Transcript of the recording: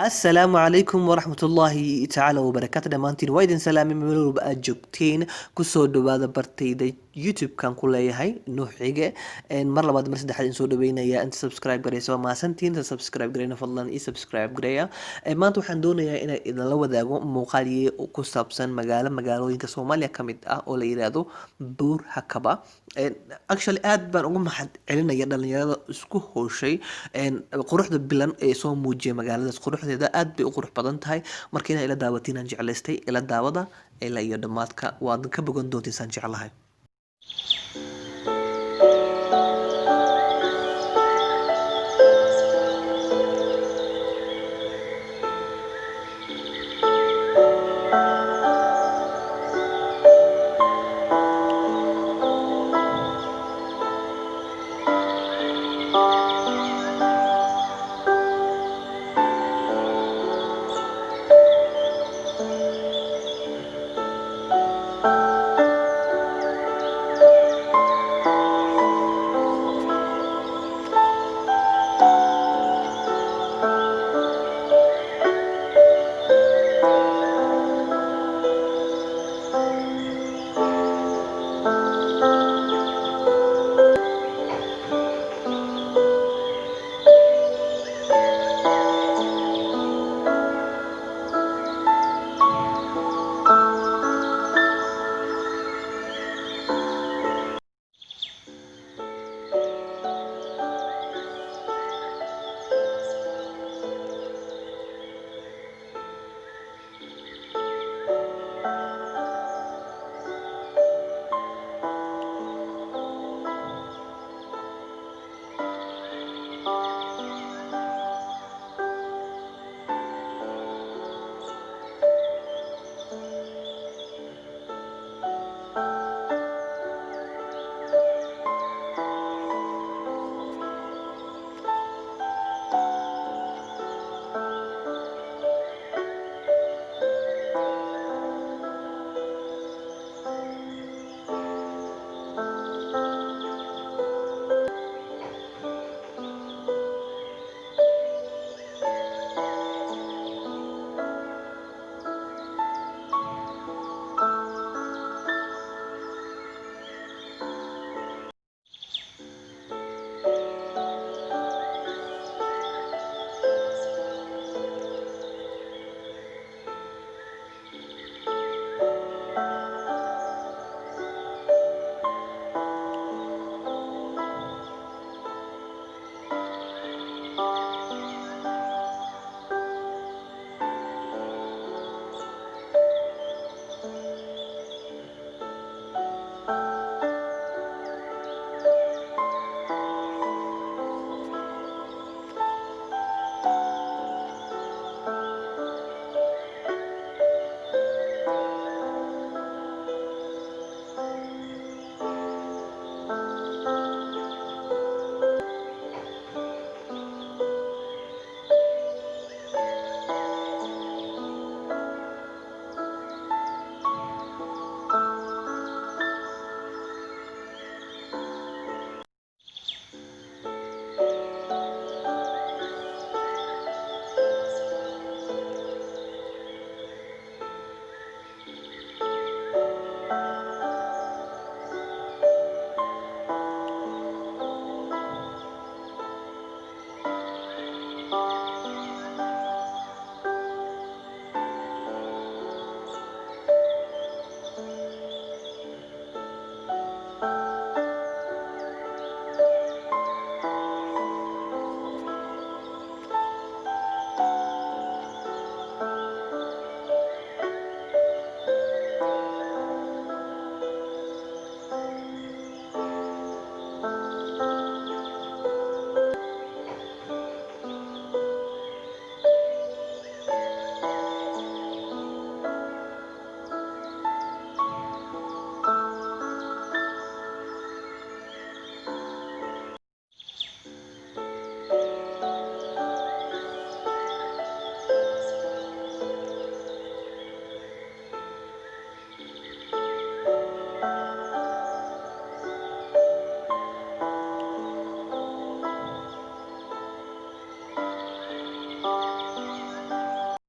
السلام عليكم ورحمة الله تعالى وبركاته dhamaantiin waa idin salaamay meel walba aad joogteen kusoo dhawaada bartayda youtube kan ku leeyahay nuux xige mar labaad mar saddexaad in soo dhaweynaya inta subscribe gareyso waa mahadsantiin inta subscribe gareyna fadlan ii subscribe gareeya maanta waxaan doonayaa inaan idinla wadaago muuqaal ku saabsan magaalooyinka Soomaaliya ka mid ah oo la yiraahdo Buur Hakaba actually aad baan ugu mahad celinaya dhalinyarada isku howshay quruxda bilan ee soo muujiyay magaaladaas quruxdeeda aad bay u qurux badan tahay markii inay ila daawatiin aan jeclaystay ila daawada ilaa iyo dhamaadka waad ka bogan doontaan jeclahay